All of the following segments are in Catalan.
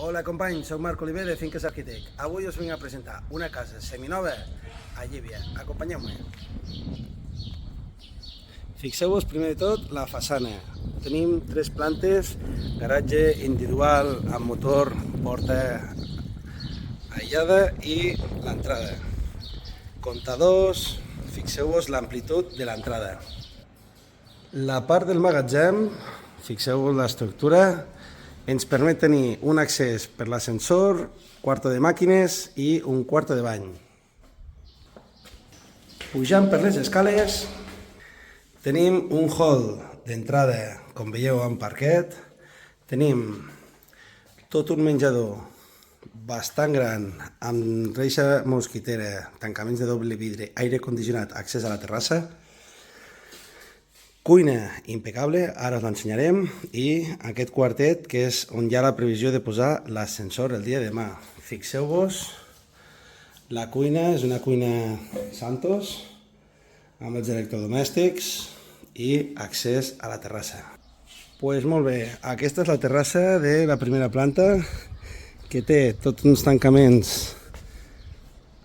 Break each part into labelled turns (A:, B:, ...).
A: Hola companys, soc Marc Oliver de Finques Arquitect. Avui us vinc a presentar una casa seminova a Llívia. Acompanyeu-me. Fixeu-vos primer de tot la façana. Tenim 3 plantes, garatge individual amb motor, porta aïllada i l'entrada. Comptadors, fixeu-vos l'amplitud de l'entrada. La part del magatzem, fixeu-vos l'estructura, ens permet tenir un accés per l'ascensor, quarto de màquines i un quarto de bany. Pujant per les escales, tenim un hall d'entrada, com veieu, amb parquet. Tenim tot un menjador bastant gran, amb reixa mosquitera, tancaments de doble vidre, aire condicionat, accés a la terrassa. Cuina impecable, ara us l'ensenyarem, i aquest quartet que és on hi ha la previsió de posar l'ascensor el dia de demà. Fixeu-vos, la cuina és una cuina Santos, amb els electrodomèstics i accés a la terrassa. Pues molt bé, aquesta és la terrassa de la primera planta, que té tots uns tancaments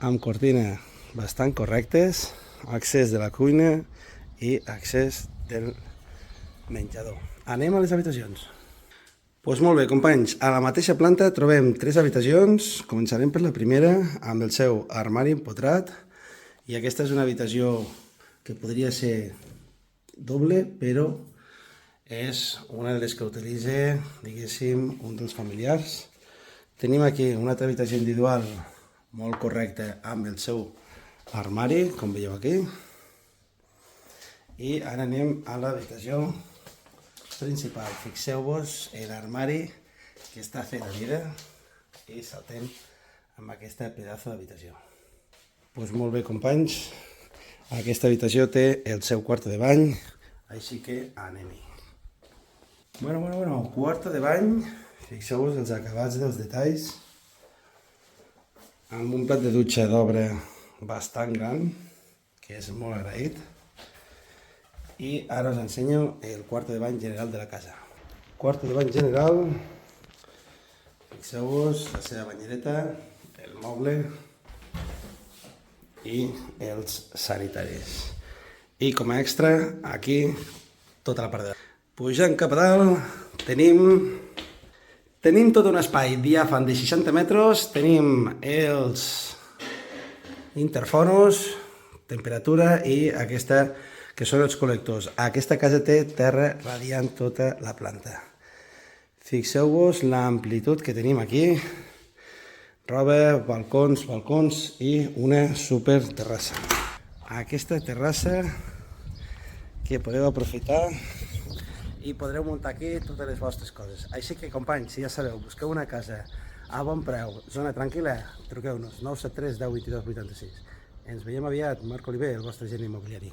A: amb cortina bastant correctes, accés de la cuina i accés del menjador. Anem a les habitacions. Doncs molt bé, companys, a la mateixa planta trobem 3 habitacions. Començarem per la primera, amb el seu armari empotrat, i aquesta és una habitació que podria ser doble, però és una de les que utilitza, diguéssim, un dels familiars. Tenim aquí una altra habitació individual molt correcta amb el seu armari, com veieu aquí. I ara anem a l'habitació principal. Fixeu-vos l'armari que està fet a mida i saltem amb aquesta pedazo d'habitació. Doncs molt bé, companys, aquesta habitació té el seu quarto de bany, així que anem-hi. Bueno, quarto de bany, fixeu-vos els acabats dels detalls, amb un plat de dutxa d'obra bastant gran, que és molt agraït. I ara us ensenyo el quarto de bany general de la casa. Quarto de bany general, fixeu-vos la seva banyereta, el moble i els sanitaris. I com a extra, aquí, tota la part de dalt. Pujant cap a dalt, tenim tot un espai diàfan de 60 metres, tenim els interfonos, temperatura i aquesta que són els col·lectors. Aquesta casa té terra radiant tota la planta. Fixeu-vos l'amplitud que tenim aquí. Roba, balcons i una super terrassa. Aquesta terrassa que podeu aprofitar i podreu muntar aquí totes les vostres coses. Així que, companys, si ja sabeu, busqueu una casa a bon preu, zona tranquil·la, truqueu-nos 973 10 22 86. Ens veiem aviat, Marc Oliver, el vostre agent immobiliari.